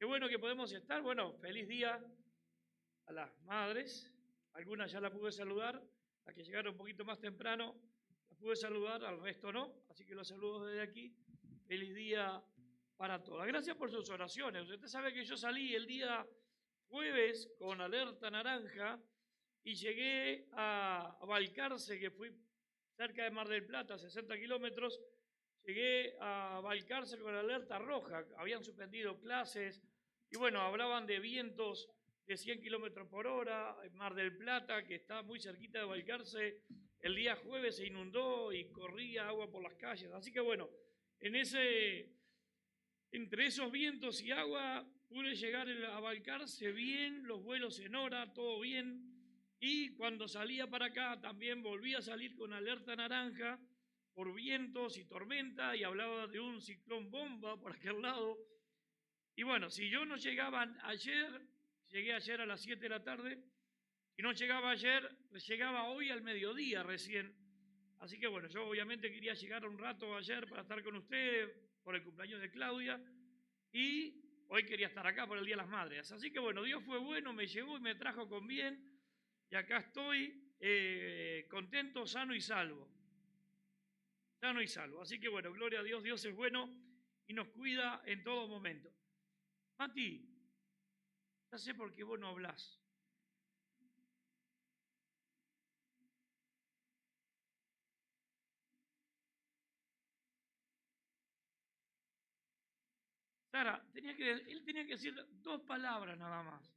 Qué bueno que podemos estar. Bueno, feliz día a las madres. Algunas ya las pude saludar, las que llegaron un poquito más temprano, las pude saludar, al resto no. Así que los saludo desde aquí. Feliz día para todas. Gracias por sus oraciones. Usted sabe que yo salí el día jueves con alerta naranja y llegué a Balcarce, que fui cerca de Mar del Plata, 60 kilómetros. Llegué a Balcarce con alerta roja. Habían suspendido clases y bueno, hablaban de vientos de 100 kilómetros por hora. En Mar del Plata, que está muy cerquita de Balcarce, el día jueves se inundó y corría agua por las calles. Así que bueno, entre esos vientos y agua pude llegar a Balcarce bien, los vuelos en hora, todo bien. Y cuando salía para acá también volví a salir con alerta naranja por vientos y tormenta y hablaba de un ciclón bomba por aquel lado. Y bueno, si yo no llegaba ayer, llegué ayer a las 7 de la tarde, y no llegaba ayer, llegaba hoy al mediodía recién. Así que bueno, yo obviamente quería llegar un rato ayer para estar con ustedes por el cumpleaños de Claudia y hoy quería estar acá por el Día de las Madres. Así que bueno, Dios fue bueno, me llevó y me trajo con bien y acá estoy contento, sano y salvo. Sano y salvo. Así que bueno, gloria a Dios, Dios es bueno y nos cuida en todo momento. Mati, ya sé por qué vos no hablás. Sara, él tenía que decir 2 palabras nada más.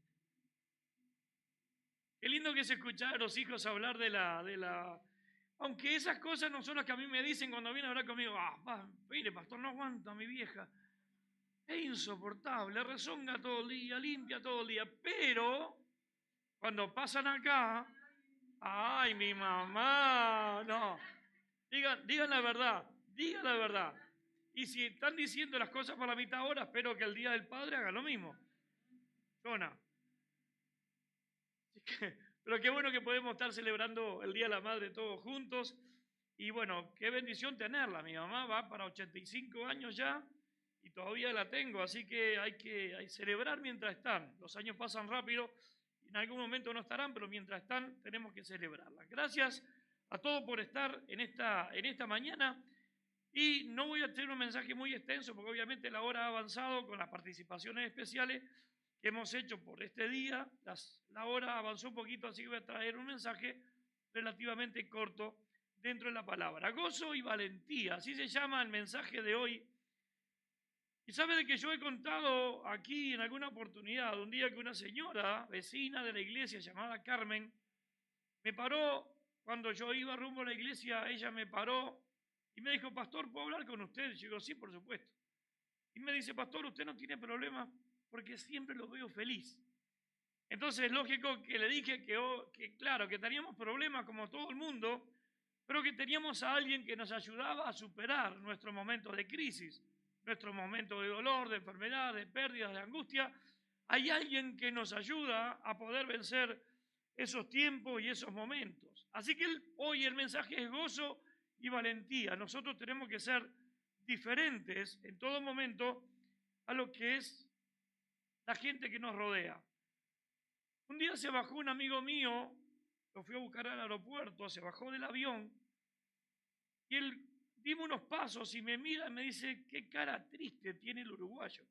Qué lindo que es escuchar a los hijos hablar de la... Aunque esas cosas no son las que a mí me dicen cuando vienen a hablar conmigo. Mire, pastor, no aguanto a mi vieja. Es insoportable, rezonga todo el día, limpia todo el día. Pero cuando pasan acá, ¡ay, mi mamá! No, digan la verdad, digan la verdad. Y si están diciendo las cosas por la mitad hora, espero que el Día del Padre haga lo mismo. Zona. Pero qué bueno que podemos estar celebrando el Día de la Madre todos juntos. Y bueno, qué bendición tenerla. Mi mamá va para 85 años ya y todavía la tengo. Así que hay que celebrar mientras están. Los años pasan rápido y en algún momento no estarán, pero mientras están tenemos que celebrarla. Gracias a todos por estar en esta mañana. Y no voy a tener un mensaje muy extenso porque obviamente la hora ha avanzado con las participaciones especiales que hemos hecho por este día. La hora avanzó un poquito, así que voy a traer un mensaje relativamente corto dentro de la palabra. Gozo y valentía, así se llama el mensaje de hoy. Y sabe de que yo he contado aquí en alguna oportunidad, un día que una señora vecina de la iglesia llamada Carmen me paró cuando yo iba rumbo a la iglesia, ella me paró y me dijo, pastor, ¿puedo hablar con usted? Yo digo, sí, por supuesto. Y me dice, pastor, usted no tiene problema porque siempre lo veo feliz. Entonces es lógico que le dije que claro, que teníamos problemas como todo el mundo, pero que teníamos a alguien que nos ayudaba a superar nuestros momentos de crisis, nuestros momentos de dolor, de enfermedad, de pérdidas, de angustia. Hay alguien que nos ayuda a poder vencer esos tiempos y esos momentos. Así que hoy el mensaje es gozo y valentía. Nosotros tenemos que ser diferentes en todo momento a lo que es la gente que nos rodea. Un día se bajó un amigo mío, lo fui a buscar al aeropuerto, se bajó del avión y él dimos unos pasos y me mira y me dice, qué cara triste tiene el uruguayo.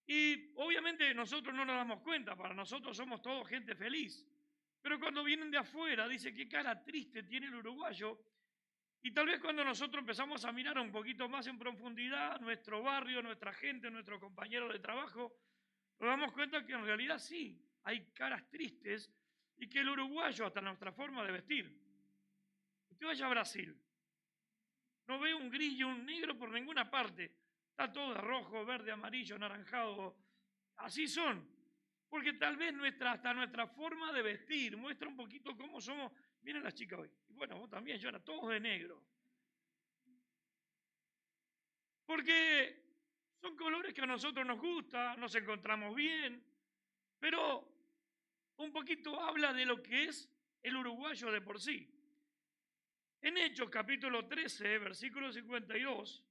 Y obviamente nosotros no nos damos cuenta, para nosotros somos todos gente feliz. Pero cuando vienen de afuera, dice, qué cara triste tiene el uruguayo. Y tal vez cuando nosotros empezamos a mirar un poquito más en profundidad nuestro barrio, nuestra gente, nuestros compañeros de trabajo, nos damos cuenta que en realidad sí, hay caras tristes y que el uruguayo, hasta nuestra forma de vestir. Usted vaya a Brasil, no ve un gris y un negro por ninguna parte. Está todo de rojo, verde, amarillo, anaranjado. Así son. Porque tal vez hasta nuestra forma de vestir muestra un poquito cómo somos. Miren las chicas hoy. Y bueno, vos también, Joana, todos de negro. Porque son colores que a nosotros nos gustan, nos encontramos bien, pero un poquito habla de lo que es el uruguayo de por sí. En Hechos capítulo 13, versículo 52,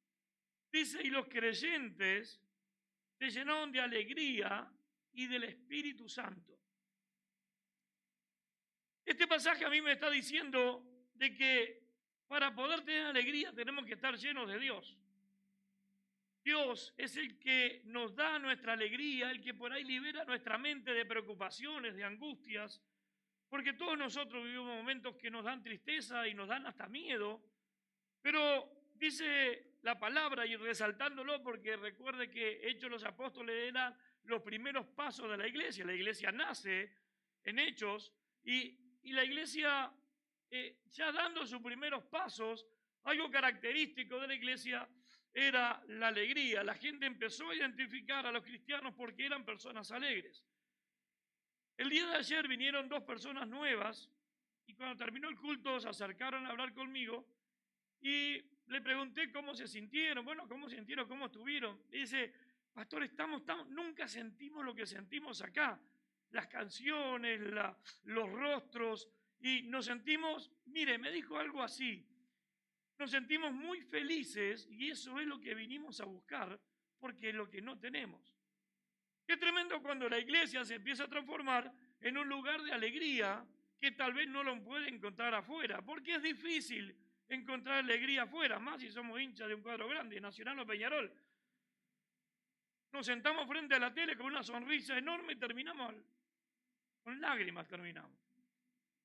dice, y los creyentes te llenaron de alegría y del Espíritu Santo. Este pasaje a mí me está diciendo de que para poder tener alegría tenemos que estar llenos de Dios. Dios es el que nos da nuestra alegría, el que por ahí libera nuestra mente de preocupaciones, de angustias, porque todos nosotros vivimos momentos que nos dan tristeza y nos dan hasta miedo, pero dice la palabra, y resaltándolo porque recuerde que Hechos de los Apóstoles eran los primeros pasos de la iglesia nace en Hechos y la iglesia ya dando sus primeros pasos, algo característico de la iglesia era la alegría. La gente empezó a identificar a los cristianos porque eran personas alegres. El día de ayer vinieron 2 personas nuevas y cuando terminó el culto se acercaron a hablar conmigo y le pregunté cómo se sintieron. Bueno, ¿cómo sintieron? ¿Cómo estuvieron? Y dice, pastor, nunca sentimos lo que sentimos acá. Las canciones, los rostros, y nos sentimos, mire, me dijo algo así, nos sentimos muy felices y eso es lo que vinimos a buscar porque es lo que no tenemos. Qué tremendo cuando la iglesia se empieza a transformar en un lugar de alegría que tal vez no lo puede encontrar afuera, porque es difícil encontrar alegría afuera, más si somos hinchas de un cuadro grande, Nacional o Peñarol. Nos sentamos frente a la tele con una sonrisa enorme y terminamos con lágrimas.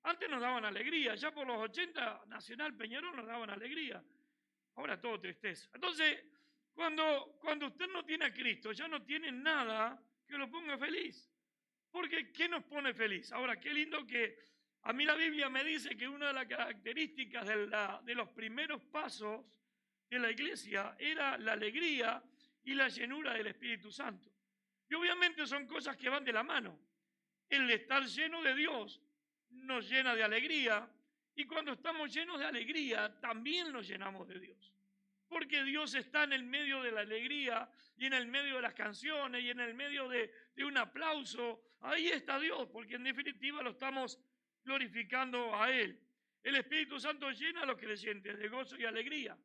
Antes nos daban alegría, ya por los 80, Nacional, Peñarol nos daban alegría. Ahora todo tristeza. Entonces, cuando usted no tiene a Cristo, ya no tiene nada que lo ponga feliz. Porque, ¿qué nos pone feliz? Ahora, qué lindo que a mí la Biblia me dice que una de las características de los primeros pasos de la iglesia era la alegría y la llenura del Espíritu Santo. Y obviamente son cosas que van de la mano. El estar lleno de Dios nos llena de alegría y cuando estamos llenos de alegría también nos llenamos de Dios. Porque Dios está en el medio de la alegría y en el medio de las canciones y en el medio de un aplauso. Ahí está Dios, porque en definitiva lo estamos glorificando a Él. El Espíritu Santo llena a los creyentes de gozo y alegría.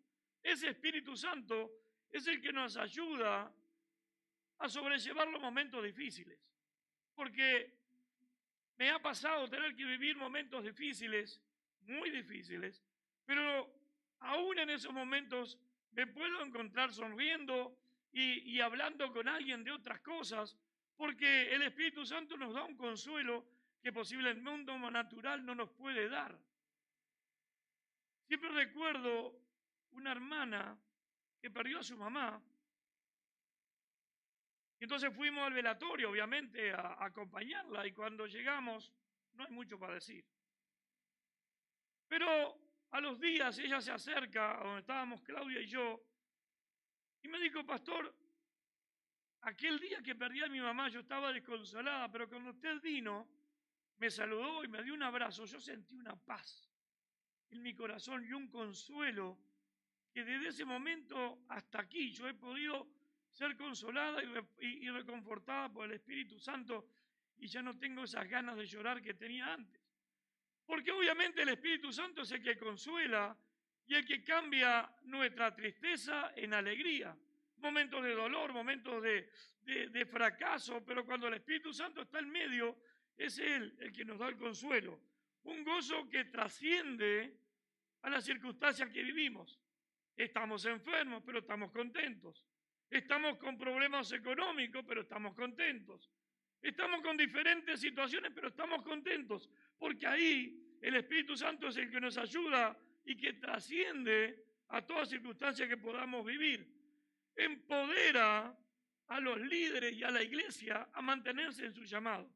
Ese Espíritu Santo es el que nos ayuda a sobrellevar los momentos difíciles. Porque me ha pasado tener que vivir momentos difíciles, muy difíciles, pero aún en esos momentos me puedo encontrar sonriendo y hablando con alguien de otras cosas, porque el Espíritu Santo nos da un consuelo que posiblemente el mundo natural no nos puede dar. Siempre recuerdo una hermana que perdió a su mamá. Entonces fuimos al velatorio, obviamente, a acompañarla y cuando llegamos no hay mucho para decir. Pero a los días ella se acerca a donde estábamos Claudia y yo y me dijo, pastor, aquel día que perdí a mi mamá yo estaba desconsolada, pero cuando usted vino, me saludó y me dio un abrazo, yo sentí una paz en mi corazón y un consuelo que desde ese momento hasta aquí yo he podido ser consolada y reconfortada por el Espíritu Santo y ya no tengo esas ganas de llorar que tenía antes. Porque obviamente el Espíritu Santo es el que consuela y el que cambia nuestra tristeza en alegría. Momentos de dolor, momentos de fracaso, pero cuando el Espíritu Santo está en medio, es Él el que nos da el consuelo. Un gozo que trasciende a las circunstancias que vivimos. Estamos enfermos, pero estamos contentos. Estamos con problemas económicos, pero estamos contentos. Estamos con diferentes situaciones, pero estamos contentos, porque ahí el Espíritu Santo es el que nos ayuda y que trasciende a todas circunstancias que podamos vivir. Empodera a los líderes y a la iglesia a mantenerse en su llamado.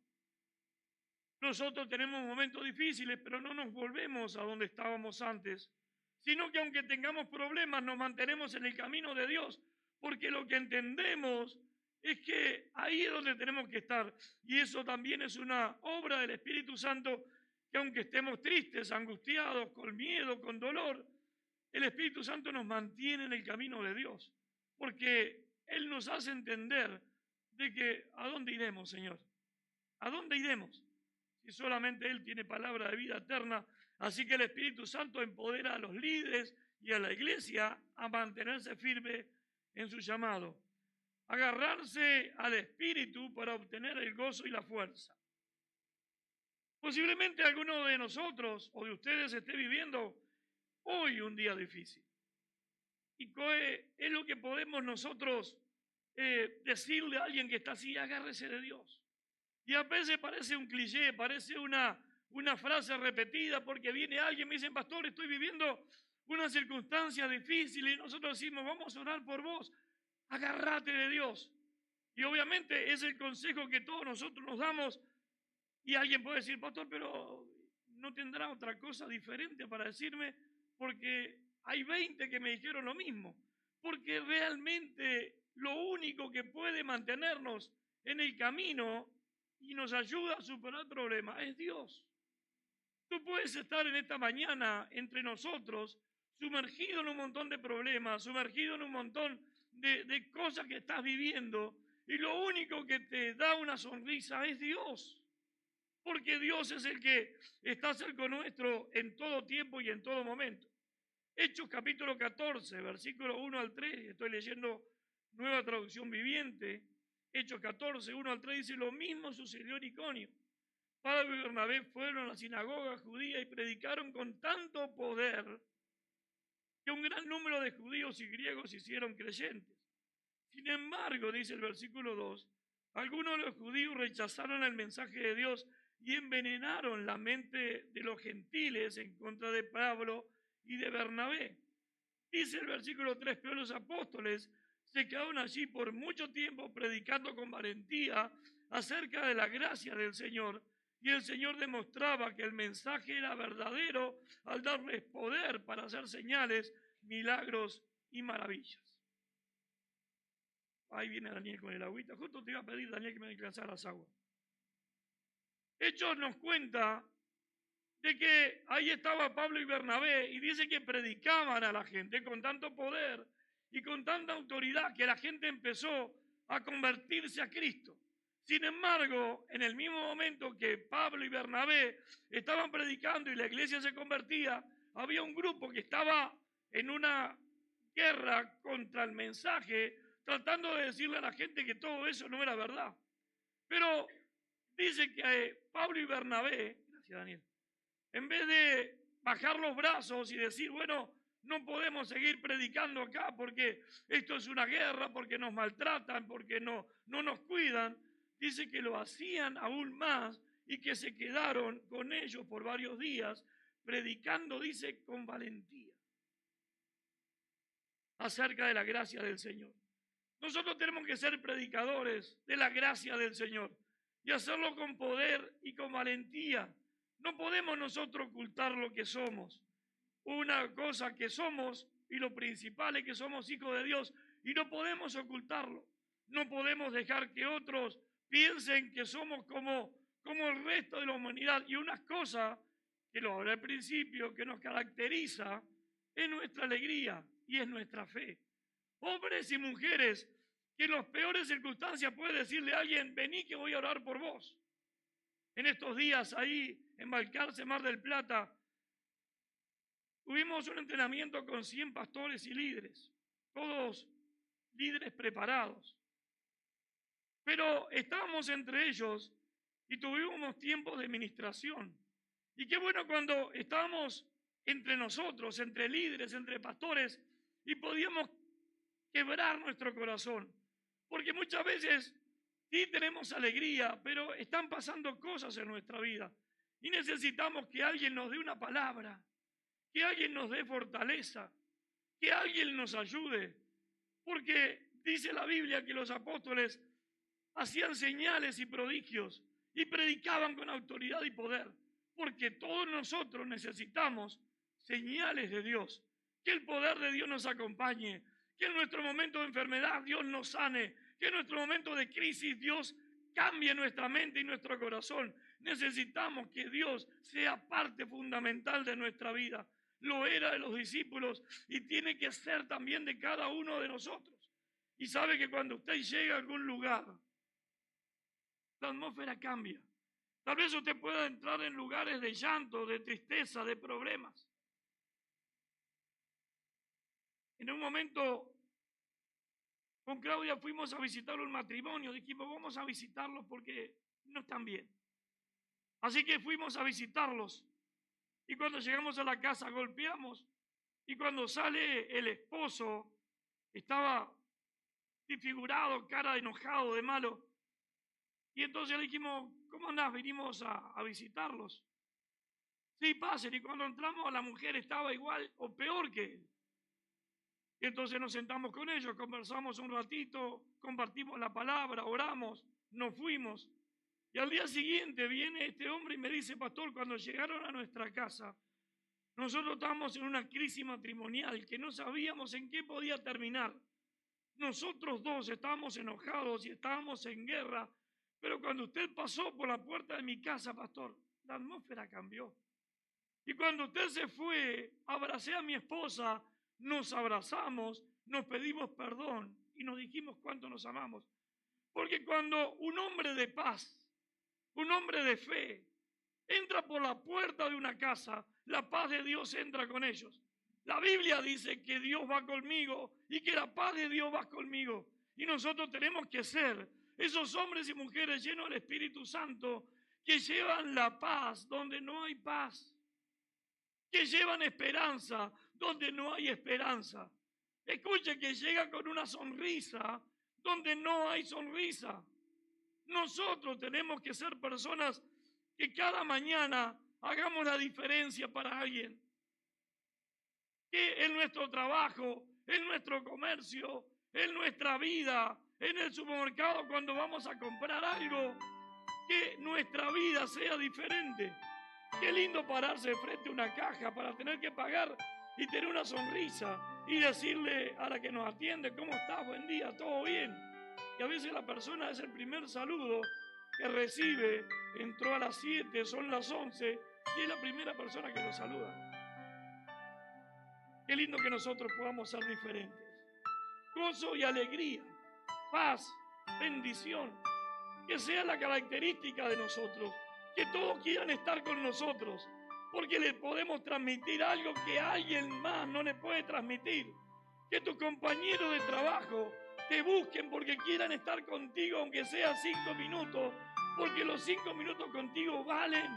Nosotros tenemos momentos difíciles, pero no nos volvemos a donde estábamos antes, sino que aunque tengamos problemas, nos mantenemos en el camino de Dios, porque lo que entendemos es que ahí es donde tenemos que estar. Y eso también es una obra del Espíritu Santo, que aunque estemos tristes, angustiados, con miedo, con dolor, el Espíritu Santo nos mantiene en el camino de Dios, porque Él nos hace entender de que ¿a dónde iremos, Señor? ¿A dónde iremos? Si solamente Él tiene palabra de vida eterna. Así que el Espíritu Santo empodera a los líderes y a la iglesia a mantenerse firme en su llamado. agarrarse al Espíritu para obtener el gozo y la fuerza. Posiblemente alguno de nosotros o de ustedes esté viviendo hoy un día difícil. ¿Y qué es lo que podemos nosotros decirle a alguien que está así? Agárrese de Dios. Y a veces parece un cliché, parece una frase repetida, porque viene alguien y me dice: pastor, estoy viviendo una circunstancia difícil, y nosotros decimos: vamos a orar por vos, agárrate de Dios. Y obviamente es el consejo que todos nosotros nos damos, y alguien puede decir: pastor, pero no tendrá otra cosa diferente para decirme, porque hay 20 que me dijeron lo mismo. Porque realmente lo único que puede mantenernos en el camino y nos ayuda a superar problemas es Dios. Tú puedes estar en esta mañana entre nosotros sumergido en un montón de problemas, sumergido en un montón de cosas que estás viviendo, y lo único que te da una sonrisa es Dios, porque Dios es el que está cerca nuestro en todo tiempo y en todo momento. Hechos capítulo 14, versículo 1 al 3, estoy leyendo Nueva Traducción Viviente. Hechos 14, 1 al 3 dice: lo mismo sucedió en Iconio. Pablo y Bernabé fueron a la sinagoga judía y predicaron con tanto poder que un gran número de judíos y griegos se hicieron creyentes. Sin embargo, dice el versículo 2, algunos de los judíos rechazaron el mensaje de Dios y envenenaron la mente de los gentiles en contra de Pablo y de Bernabé. Dice el versículo 3, pero los apóstoles se quedaron allí por mucho tiempo predicando con valentía acerca de la gracia del Señor, y el Señor demostraba que el mensaje era verdadero al darles poder para hacer señales, milagros y maravillas. Ahí viene Daniel con el agüita. Justo te iba a pedir, Daniel, que me alcanzara las aguas. Hechos nos cuenta de que ahí estaba Pablo y Bernabé, y dice que predicaban a la gente con tanto poder y con tanta autoridad que la gente empezó a convertirse a Cristo. Sin embargo, en el mismo momento que Pablo y Bernabé estaban predicando y la iglesia se convertía, había un grupo que estaba en una guerra contra el mensaje, tratando de decirle a la gente que todo eso no era verdad. Pero dice que Pablo y Bernabé, gracias Daniel, en vez de bajar los brazos y decir: bueno, no podemos seguir predicando acá porque esto es una guerra, porque nos maltratan, porque no nos cuidan, dice que lo hacían aún más y que se quedaron con ellos por varios días predicando, dice, con valentía acerca de la gracia del Señor. Nosotros tenemos que ser predicadores de la gracia del Señor y hacerlo con poder y con valentía. No podemos nosotros ocultar lo que somos. Una cosa que somos, y lo principal es que somos hijos de Dios, y no podemos ocultarlo. No podemos dejar que otros piensen que somos como el resto de la humanidad. Y una cosa que lo hablé al principio, que nos caracteriza, es nuestra alegría y es nuestra fe. Hombres y mujeres que en las peores circunstancias puede decirle a alguien: vení que voy a orar por vos. En estos días ahí en Balcarce, Mar del Plata, tuvimos un entrenamiento con 100 pastores y líderes, todos líderes preparados. Pero estábamos entre ellos y tuvimos tiempos de ministración. Y qué bueno cuando estábamos entre nosotros, entre líderes, entre pastores, y podíamos quebrar nuestro corazón. Porque muchas veces sí tenemos alegría, pero están pasando cosas en nuestra vida. Y necesitamos que alguien nos dé una palabra, que alguien nos dé fortaleza, que alguien nos ayude. Porque dice la Biblia que los apóstoles hacían señales y prodigios y predicaban con autoridad y poder. Porque todos nosotros necesitamos señales de Dios. Que el poder de Dios nos acompañe. Que en nuestro momento de enfermedad Dios nos sane. Que en nuestro momento de crisis Dios cambie nuestra mente y nuestro corazón. Necesitamos que Dios sea parte fundamental de nuestra vida. Lo era de los discípulos y tiene que ser también de cada uno de nosotros. Y sabe que cuando usted llega a algún lugar, la atmósfera cambia. Tal vez usted pueda entrar en lugares de llanto, de tristeza, de problemas. En un momento Con Claudia fuimos a visitar un matrimonio, dijimos, vamos a visitarlos porque no están bien. Así que fuimos a visitarlos. Y cuando llegamos a la casa golpeamos. Y cuando sale el esposo, estaba disfigurado, cara de enojado, de malo. Y entonces le dijimos, ¿cómo andás? Vinimos a visitarlos. Sí, pasen. Y cuando entramos, la mujer estaba igual o peor que él. Y entonces nos sentamos con ellos, conversamos un ratito, compartimos la palabra, oramos, nos fuimos. Y al día siguiente viene este hombre y me dice, pastor, cuando llegaron a nuestra casa, nosotros estábamos en una crisis matrimonial que no sabíamos en qué podía terminar. Nosotros dos estábamos enojados y estábamos en guerra, pero cuando usted pasó por la puerta de mi casa, pastor, la atmósfera cambió. Y cuando usted se fue, abracé a mi esposa, nos abrazamos, nos pedimos perdón y nos dijimos cuánto nos amamos. Porque cuando un hombre de paz, un hombre de fe, entra por la puerta de una casa, la paz de Dios entra con ellos. La Biblia dice que Dios va conmigo y que la paz de Dios va conmigo. Y nosotros tenemos que ser esos hombres y mujeres llenos del Espíritu Santo que llevan la paz donde no hay paz, que llevan esperanza donde no hay esperanza. Escuche, que llega con una sonrisa donde no hay sonrisa. Nosotros tenemos que ser personas que cada mañana hagamos la diferencia para alguien. Que en nuestro trabajo, en nuestro comercio, en nuestra vida, en el supermercado, cuando vamos a comprar algo, que nuestra vida sea diferente. Qué lindo pararse frente a una caja para tener que pagar y tener una sonrisa y decirle a la que nos atiende, ¿cómo estás? Buen día, ¿todo bien? Y a veces la persona es el primer saludo que recibe, entró a las 7, son las 11 y es la primera persona que lo saluda. Qué lindo que nosotros podamos ser diferentes. Gozo y alegría, paz, bendición, que sea la característica de nosotros. Que todos quieran estar con nosotros, porque le podemos transmitir algo que alguien más no le puede transmitir. Que tus compañeros de trabajo te busquen porque quieran estar contigo, aunque sea 5 minutos, porque los 5 minutos contigo valen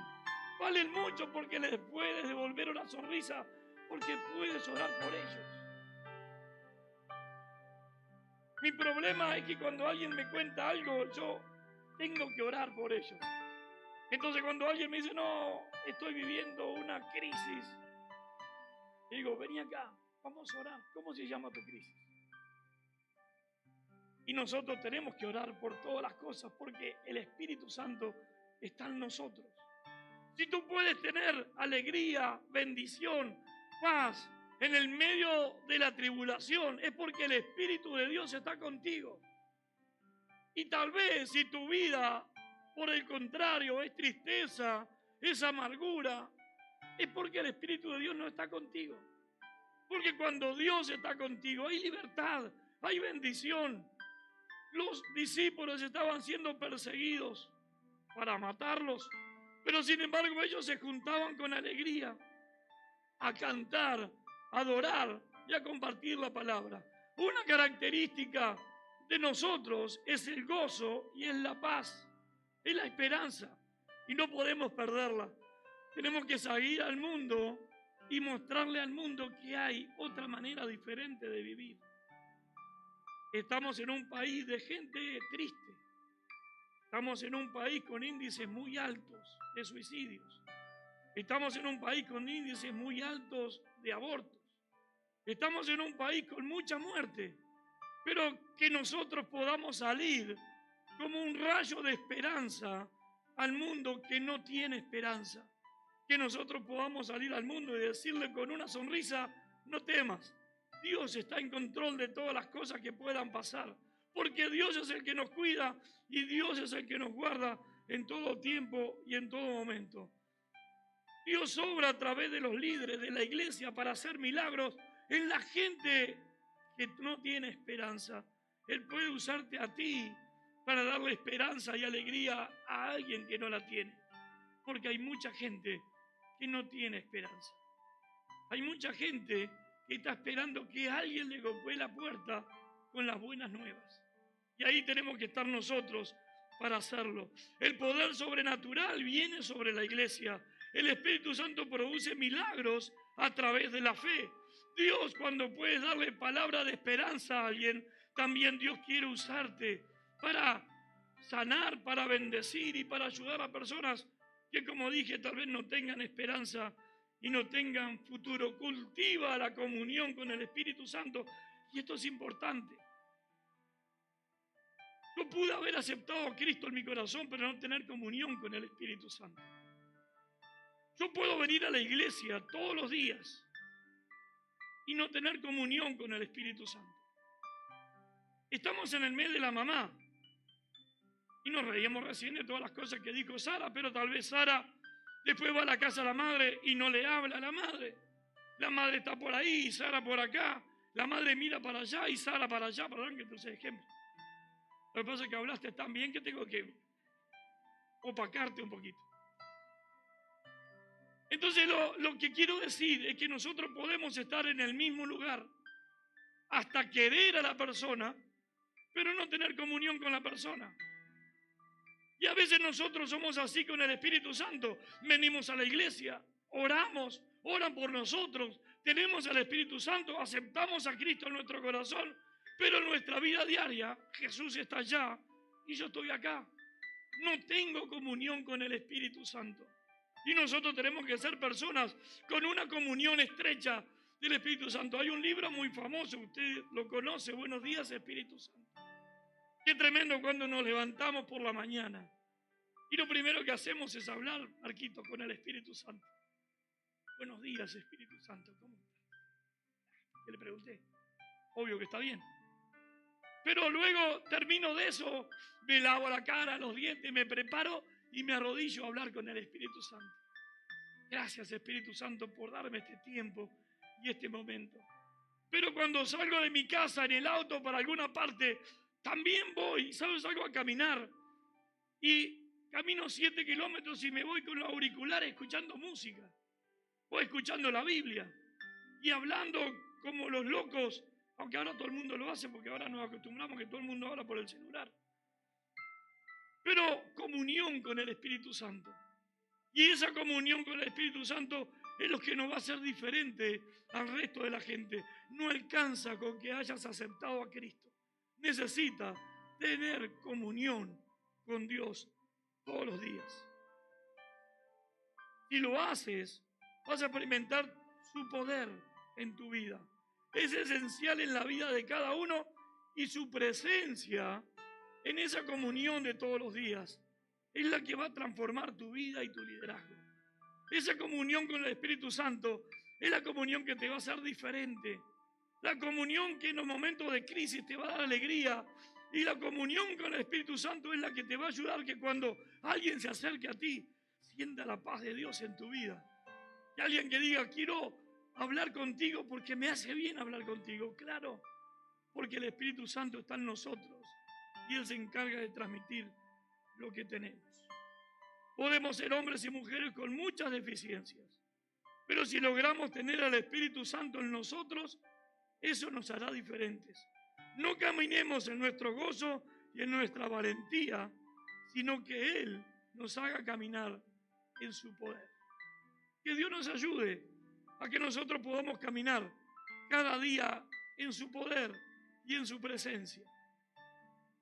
mucho, porque les puedes devolver una sonrisa, porque puedes orar por ellos. Mi problema es que cuando alguien me cuenta algo, yo tengo que orar por ellos. Entonces cuando alguien me dice, no, estoy viviendo una crisis, digo, vení acá, vamos a orar. ¿Cómo se llama tu crisis? Y nosotros tenemos que orar por todas las cosas porque el Espíritu Santo está en nosotros. Si tú puedes tener alegría, bendición, paz en el medio de la tribulación, es porque el Espíritu de Dios está contigo. Y tal vez si tu vida, por el contrario, es tristeza, es amargura, es porque el Espíritu de Dios no está contigo. Porque cuando Dios está contigo hay libertad, hay bendición. Los discípulos estaban siendo perseguidos para matarlos, pero sin embargo ellos se juntaban con alegría a cantar, a adorar y a compartir la palabra. Una característica de nosotros es el gozo y es la paz, es la esperanza y no podemos perderla. Tenemos que salir al mundo y mostrarle al mundo que hay otra manera diferente de vivir. Estamos en un país de gente triste. Estamos en un país con índices muy altos de suicidios. Estamos en un país con índices muy altos de abortos. Estamos en un país con mucha muerte. Pero que nosotros podamos salir como un rayo de esperanza al mundo que no tiene esperanza. Que nosotros podamos salir al mundo y decirle con una sonrisa, no temas. Dios está en control de todas las cosas que puedan pasar, porque Dios es el que nos cuida y Dios es el que nos guarda en todo tiempo y en todo momento. Dios obra a través de los líderes de la iglesia para hacer milagros en la gente que no tiene esperanza. Él puede usarte a ti para darle esperanza y alegría a alguien que no la tiene, porque hay mucha gente que no tiene esperanza. Hay mucha gente que está esperando que alguien le golpee la puerta con las buenas nuevas. Y ahí tenemos que estar nosotros para hacerlo. El poder sobrenatural viene sobre la iglesia. El Espíritu Santo produce milagros a través de la fe. Dios, cuando puedes darle palabra de esperanza a alguien, también Dios quiere usarte para sanar, para bendecir y para ayudar a personas que, como dije, tal vez no tengan esperanza y no tengan futuro. Cultiva la comunión con el Espíritu Santo. Y esto es importante. Yo pude haber aceptado a Cristo en mi corazón, pero no tener comunión con el Espíritu Santo. Yo puedo venir a la iglesia todos los días y no tener comunión con el Espíritu Santo. Estamos en el mes de la mamá y nos reíamos recién de todas las cosas que dijo Sara, pero tal vez Sara después va a la casa de la madre y no le habla a la madre. La madre está por ahí y Sara por acá. La madre mira para allá y Sara para allá. Perdón que te use ejemplo. Lo que pasa es que hablaste tan bien que tengo que opacarte un poquito. Entonces lo que quiero decir es que nosotros podemos estar en el mismo lugar hasta querer a la persona, pero no tener comunión con la persona. Y a veces nosotros somos así con el Espíritu Santo. Venimos a la iglesia, oramos, oran por nosotros, tenemos al Espíritu Santo, aceptamos a Cristo en nuestro corazón, pero en nuestra vida diaria Jesús está allá y yo estoy acá. No tengo comunión con el Espíritu Santo. Y nosotros tenemos que ser personas con una comunión estrecha del Espíritu Santo. Hay un libro muy famoso, usted lo conoce, Buenos días, Espíritu Santo. Qué tremendo cuando nos levantamos por la mañana y lo primero que hacemos es hablar, Marquito, con el Espíritu Santo. Buenos días, Espíritu Santo, ¿cómo está? ¿Qué le pregunté? Obvio que está bien. Pero luego termino de eso, me lavo la cara, los dientes, me preparo y me arrodillo a hablar con el Espíritu Santo. Gracias, Espíritu Santo, por darme este tiempo y este momento. Pero cuando salgo de mi casa en el auto para alguna parte, también voy, ¿sabes? Salgo a caminar y camino 7 kilómetros y me voy con los auriculares escuchando música o escuchando la Biblia y hablando como los locos, aunque ahora todo el mundo lo hace porque ahora nos acostumbramos que todo el mundo habla por el celular. Pero comunión con el Espíritu Santo. Y esa comunión con el Espíritu Santo es lo que nos va a hacer diferente al resto de la gente. No alcanza con que hayas aceptado a Cristo. Necesita tener comunión con Dios todos los días. Si lo haces, vas a experimentar su poder en tu vida. Es esencial en la vida de cada uno y su presencia en esa comunión de todos los días es la que va a transformar tu vida y tu liderazgo. Esa comunión con el Espíritu Santo es la comunión que te va a hacer diferente. La comunión que en los momentos de crisis te va a dar alegría. Y la comunión con el Espíritu Santo es la que te va a ayudar que cuando alguien se acerque a ti, sienta la paz de Dios en tu vida. Y alguien que diga, quiero hablar contigo porque me hace bien hablar contigo. Claro, porque el Espíritu Santo está en nosotros y Él se encarga de transmitir lo que tenemos. Podemos ser hombres y mujeres con muchas deficiencias, pero si logramos tener al Espíritu Santo en nosotros, eso nos hará diferentes. No caminemos en nuestro gozo y en nuestra valentía, sino que Él nos haga caminar en su poder. Que Dios nos ayude a que nosotros podamos caminar cada día en su poder y en su presencia.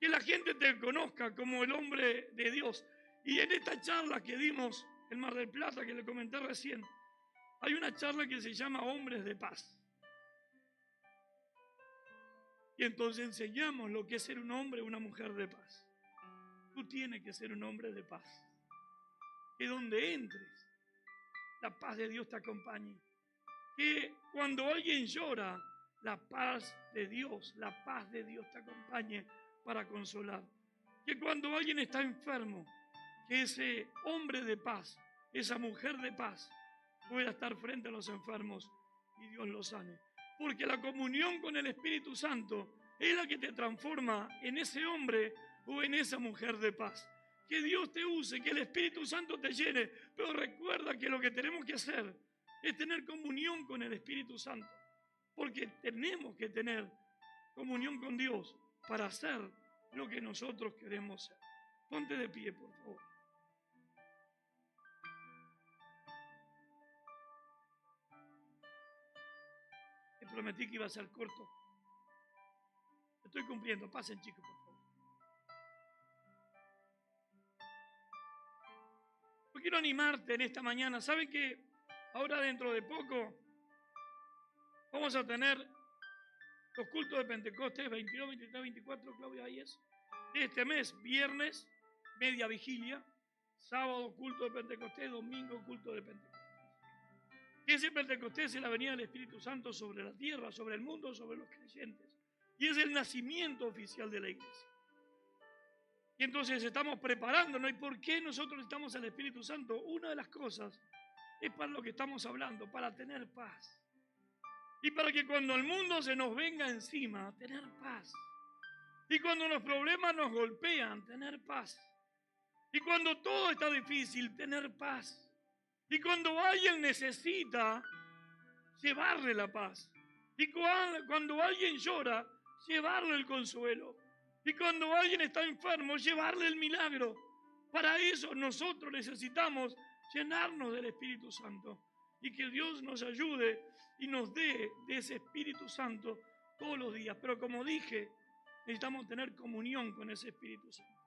Que la gente te conozca como el hombre de Dios. Y en esta charla que dimos en Mar del Plata, que le comenté recién, hay una charla que se llama Hombres de Paz. Y entonces enseñamos lo que es ser un hombre o una mujer de paz. Tú tienes que ser un hombre de paz. Que donde entres, la paz de Dios te acompañe. Que cuando alguien llora, la paz de Dios te acompañe para consolar. Que cuando alguien está enfermo, que ese hombre de paz, esa mujer de paz, pueda estar frente a los enfermos y Dios los sane. Porque la comunión con el Espíritu Santo es la que te transforma en ese hombre o en esa mujer de paz. Que Dios te use, que el Espíritu Santo te llene, pero recuerda que lo que tenemos que hacer es tener comunión con el Espíritu Santo, porque tenemos que tener comunión con Dios para hacer lo que nosotros queremos hacer. Ponte de pie, por favor. Te prometí que iba a ser corto. Estoy cumpliendo. Pasen, chicos, por favor. Yo quiero animarte en esta mañana. ¿Saben que ahora dentro de poco vamos a tener los cultos de Pentecostés 22, 23, 24, Claudia, ahí es, de este mes? Viernes, media vigilia, sábado culto de Pentecostés, domingo culto de Pentecostés. Ese Pentecostés es la venida del Espíritu Santo sobre la tierra, sobre el mundo, sobre los creyentes. Y es el nacimiento oficial de la iglesia. Y entonces estamos preparándonos. ¿Y por qué nosotros necesitamos al Espíritu Santo? Una de las cosas es para lo que estamos hablando, para tener paz. Y para que cuando el mundo se nos venga encima, tener paz. Y cuando los problemas nos golpean, tener paz. Y cuando todo está difícil, tener paz. Y cuando alguien necesita, llevarle la paz. Y cuando alguien llora, llevarle el consuelo. Y cuando alguien está enfermo, llevarle el milagro. Para eso nosotros necesitamos llenarnos del Espíritu Santo. Y que Dios nos ayude y nos dé de ese Espíritu Santo todos los días. Pero como dije, necesitamos tener comunión con ese Espíritu Santo.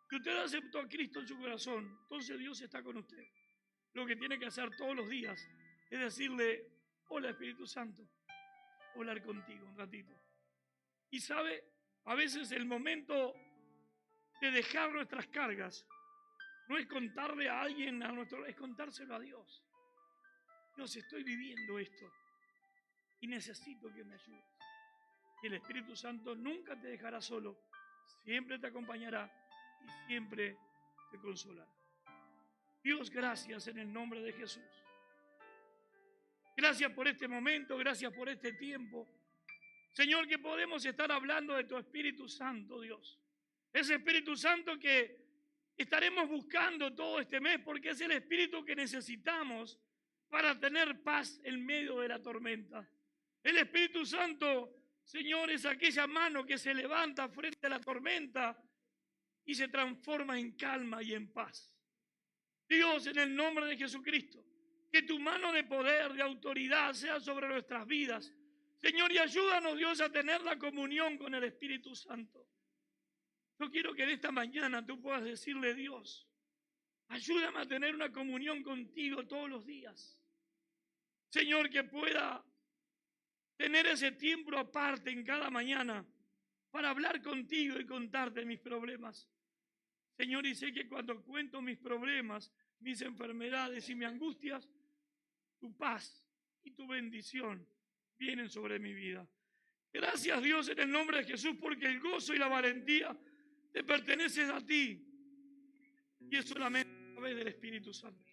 Si usted aceptó a Cristo en su corazón, entonces Dios está con usted. Lo que tiene que hacer todos los días es decirle: hola Espíritu Santo, hablar contigo un ratito. Y sabe, a veces el momento de dejar nuestras cargas no es contarle a alguien, es contárselo a Dios. Dios, estoy viviendo esto y necesito que me ayudes. Y el Espíritu Santo nunca te dejará solo, siempre te acompañará y siempre te consolará. Dios, gracias en el nombre de Jesús. Gracias por este momento, gracias por este tiempo. Señor, que podemos estar hablando de tu Espíritu Santo, Dios. Ese Espíritu Santo que estaremos buscando todo este mes, porque es el Espíritu que necesitamos para tener paz en medio de la tormenta. El Espíritu Santo, Señor, es aquella mano que se levanta frente a la tormenta y se transforma en calma y en paz. Dios, en el nombre de Jesucristo, que tu mano de poder, de autoridad sea sobre nuestras vidas. Señor, y ayúdanos, Dios, a tener la comunión con el Espíritu Santo. Yo quiero que en esta mañana tú puedas decirle: Dios, ayúdame a tener una comunión contigo todos los días. Señor, que pueda tener ese tiempo aparte en cada mañana para hablar contigo y contarte mis problemas. Señor, y sé que cuando cuento mis problemas, mis enfermedades y mis angustias, tu paz y tu bendición vienen sobre mi vida. Gracias, Dios, en el nombre de Jesús, porque el gozo y la valentía te pertenecen a ti y es solamente a través del Espíritu Santo.